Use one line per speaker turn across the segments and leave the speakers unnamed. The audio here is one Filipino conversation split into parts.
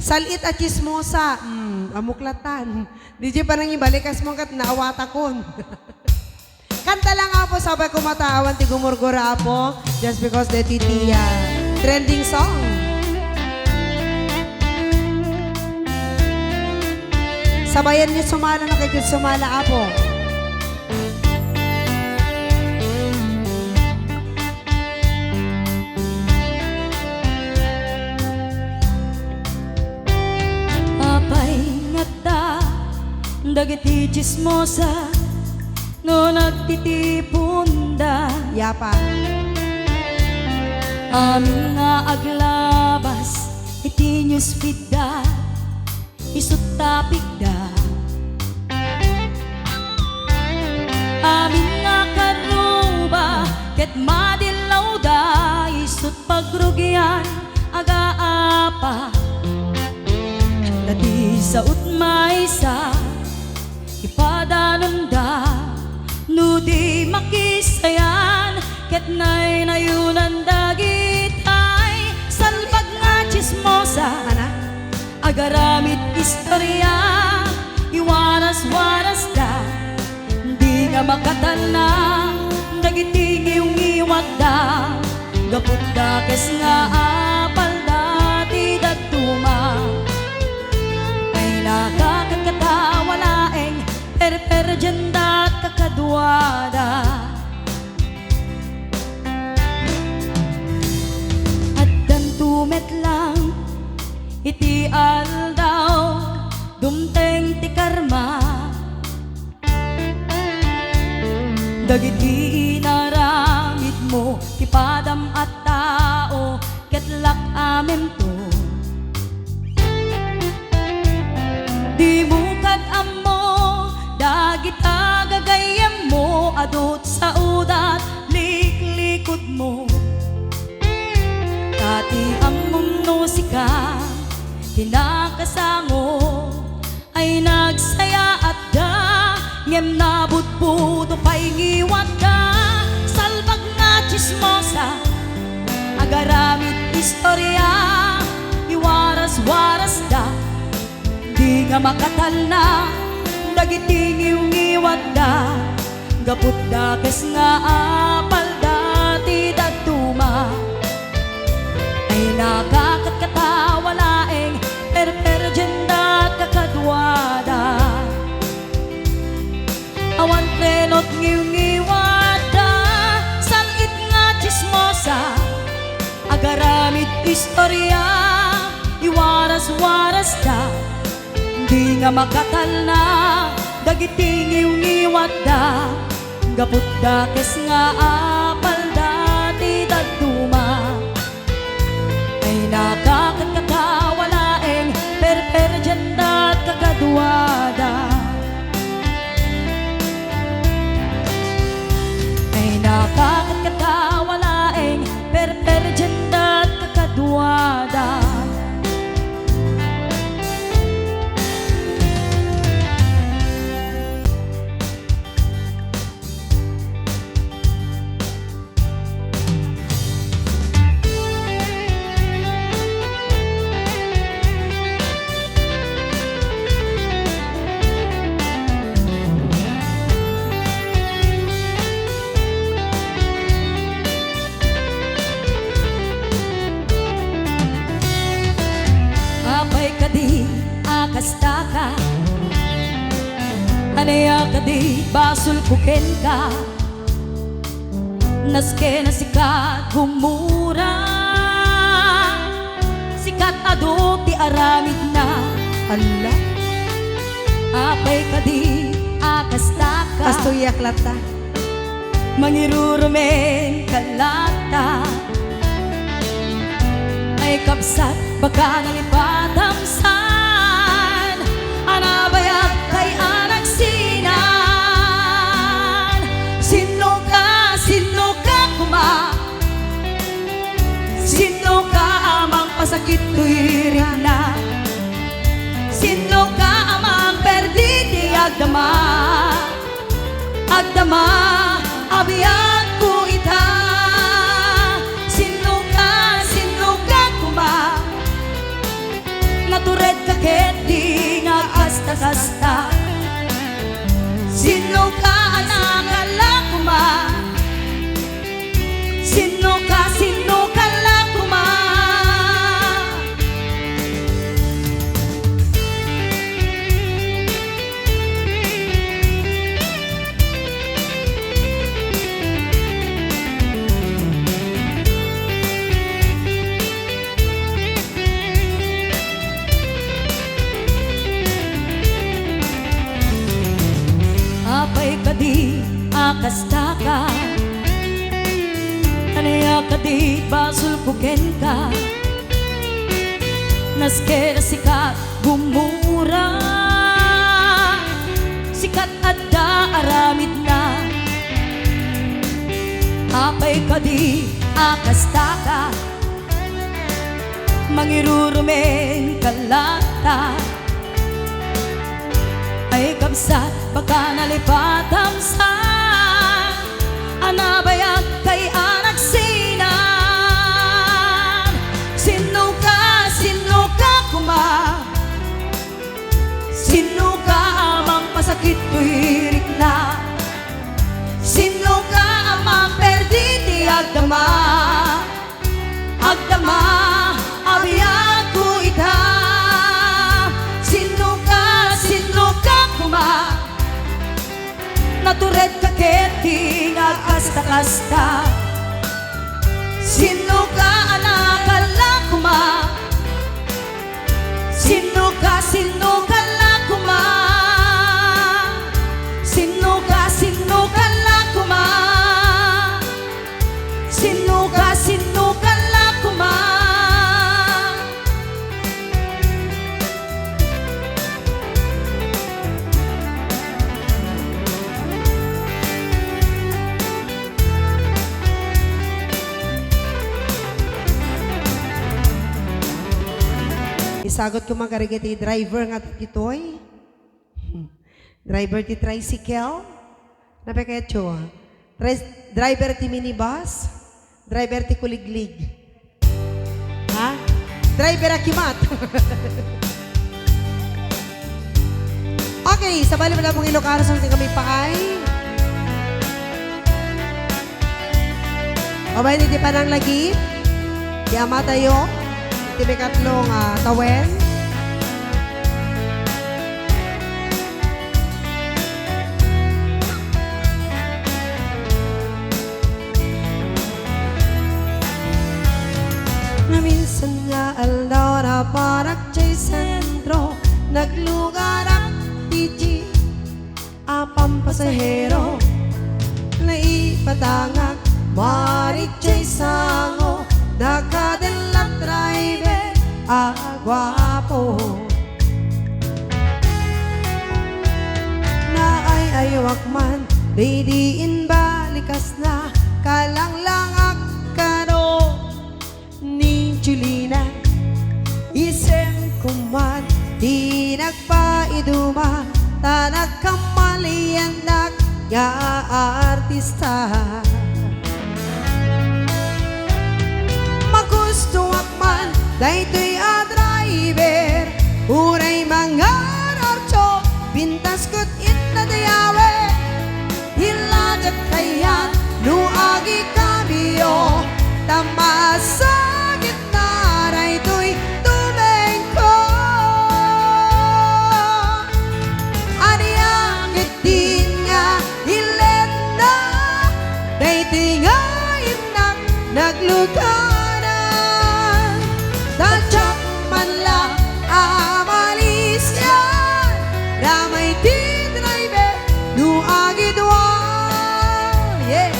Salit at chismosa. Amuklatan. DJ parang ibalikas mo kat naawata kon. Kanta lang po sabay kumatawan ti gumurgura po. Just because the titiya. Trending song. Sabayan niyo sumala na kayo sumala po.
Dagiti chismosa no nagtitipunda
Yapa.
Amin nga aglabas iti newsfeed da isut tapik da Amin nga karuba ket madilaw da isut pagrugyan aga-apa dati sa utmaysa ipadanon da nudi makisayan ket nay nayunan dagitay salbag nga chismosa agaramit istorya iwaras-waras da di nga makatana dagiti ngiwat da gapud da kes nga apal dati datuma ay nakakakatawalaeng perjanda kakadwada at dantumet lang iti aldaw dumteng ti karma dagiti inaramid mo ti padam at tao ketlak amem to di mo kadamo dagita gagayam mo adot sa udat liklikod mo Kati ang musika tinakasango ay nagsaya at da ngem nabudbudo pa'y ngiwat da salbag nga chismosa agaramit istorya iwaras-waras da di nga makatalna dagiti ngiwat da gapud da kes nga apal dati datuma ay nakakatkatawalaeng perjenda kakadwada awan trenot ngiwat da salit nga chismosa agaramit istorya iwaras-waras da di nga makatalna dagiti ngiwat da gapud da kes nga apal dati datuma ay nakakatkatawalaeng perjenda kakadwada ay nakakatkatawalaeng perjenda kakadwada akastaka anaya kadi basul kuken ka naske na sikat gumura sikat ado ti aramid na
Allah
apay kadi akastaka
kastuyak lata
mangirurumen kalata ay kapsat baka nalipatam san anabayag kay anak sinan sino ka kuma sino ka amang pasakit tuwirin na sino ka amang perditi agdama abiyag ko ita sino ka kuma Natured kaket di nga kasta-kasta. Sino ka anakala kuma? Sino ka lang kuma? Apay ka di akasta ka, kanaya ka di basulpuken ka. Naskera sikat gumura, sikat adda aramid na. Apay ka di akasta ka, mangirurumen kalata. Ay kamsat baka nalipatam sa anabayag kay anak sinan. Sino ka kuma? Sino ka amang pasakit tuwirik na? Sino ka amang perditi agdama? Agdama abiyag ko ita. Sino ka kuma? Natured kaket di nga kasta-kasta. Sino ka anakala kuma? Sino ka lang kuma? Sino ka lang kuma? Sino ka lang kuma?
Isagot ko magarigiti driver nga titoy. Driver ti tricycle. Napeketso. Driver ti minibus. Driver ti kuliglig. Ha? Driver akimat. Okay, sabali mo na pong Ilocano sa kami paay. O ba hindi pa nang lagi? Yama tayo. Tibi katlong tawen. Na minsan nga aldaw na parak chay sentro, naglugar ang tiji apang pasahero, naipatangak marik chay sango, nakadalang driver agwapo. Na ay ayawak man, didiin balikas na, kalang-langak kano ni Julina. Isem kuman, di nagpaiduma, tanak kamalian nga artista. Magusto akman, daytoy a driver, uray mga rarcho, bintas ko't itnadayawe, hilajak kayan, nuagi kamiyo, tamasa gitna, daytoy tumengko. Aniyakit din nga, ilet na, daytoy nga inak, naglugar. Tadyak man lang amalis yan, ramay di driver, nuagi duwan. Yeah!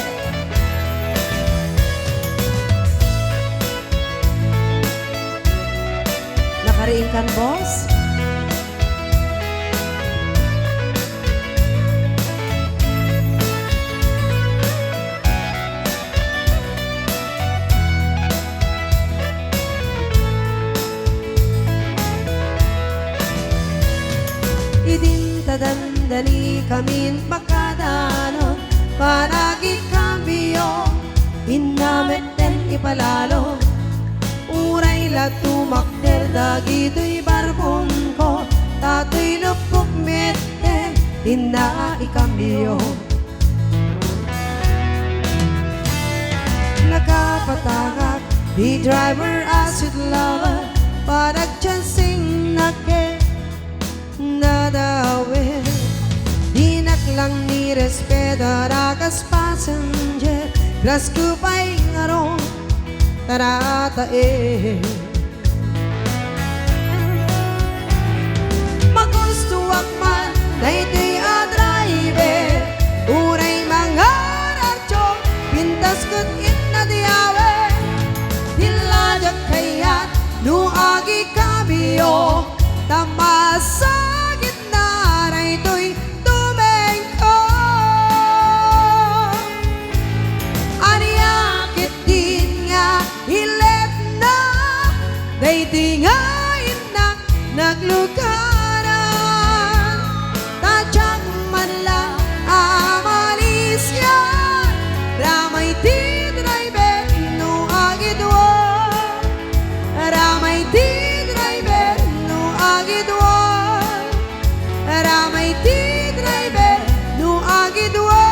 Nakariin kan, boss? Idintadandali kamin makadanon, panagi kambiyo, inameten ipalalo, uray la tumakder dagito'y barko. di na ikambyo. Nakapatagak, di driver acid lover, parang chancing nake nadawin. Di naklang ni respeto rakas passenger, gras kupay ngarong taratae. Magustuwak man na ito'y driver, uray mga radyo, pintas ko't inadiyawe. Dilajak kayat nuagi kabiyo, tamasa gitna na ito'y tumengko. Aniyakit din nga ilet na, dayti nga inak naglugaran. Tadyak man lang amalis yan, ramay di driver no agidwa. Ramay di driver no agidwa. Ramay di driver no agidwa.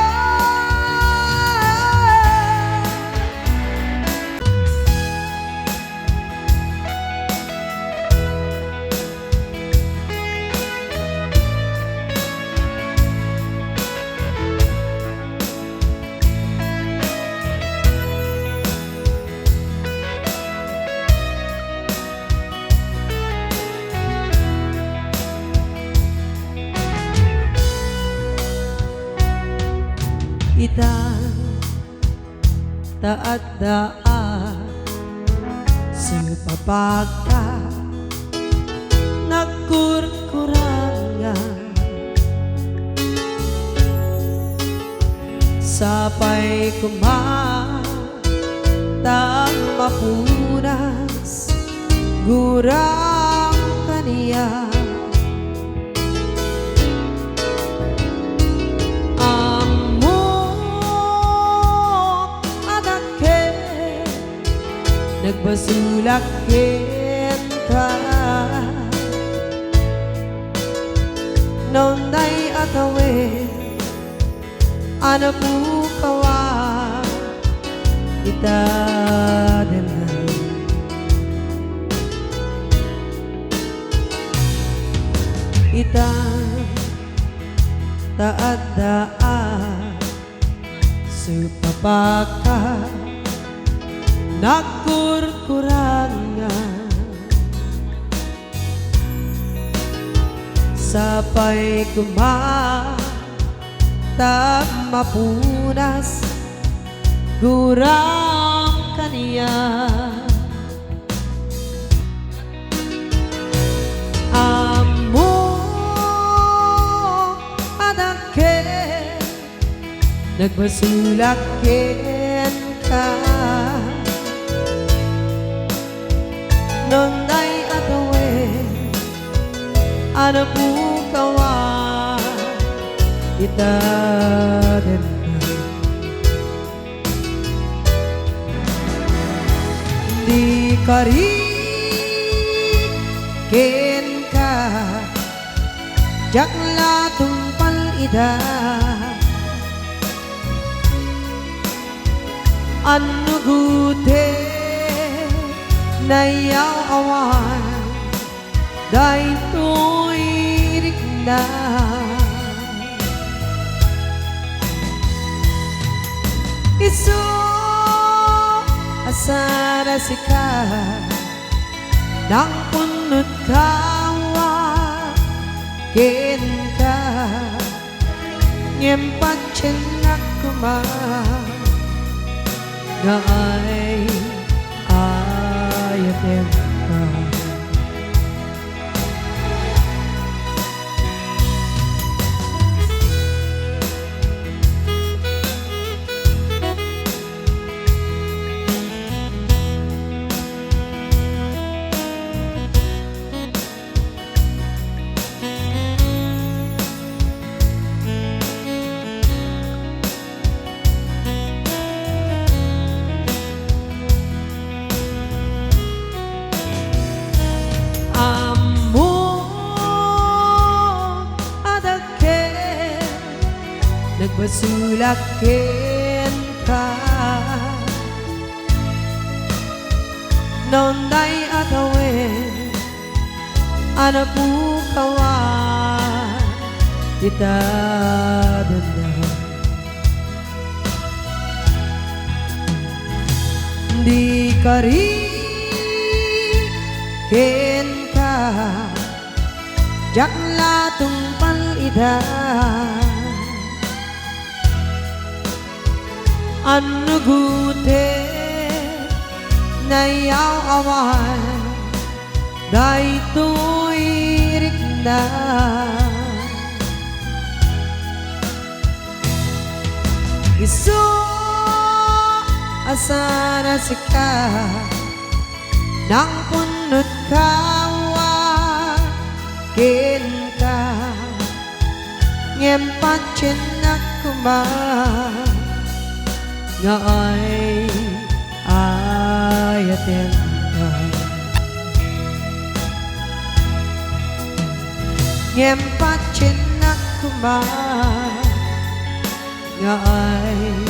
Itang taat daan sa papagka nagkurkurangan, sapay kumatang mapunas gurang kaniya. Nagbasulak ka nonday atawin, ano po kawa kita denay. Ita taat daan supapaka nagkurkurangan, sapay kumatag mapunas gurang kaniya. Amo adake nagbasulakin ka nonday atawin, ano po kawa ita denay. Di karikin ka jakla tumpal ida, ano gute nayaw awan day tuirik na. Isu asara sika nang punut kawa ken ka ngempat cenak kuma gaay ayatem ka. masulakin ka nonday atawin anak kawan kita danda di karikin ka jakla tumpal ida anu gute nayaw awan day tuirik na isu asana sika nang punot kawa kinka ngempat cinak kuma nga ay ayatin ka ngempat cinak kuma nga ay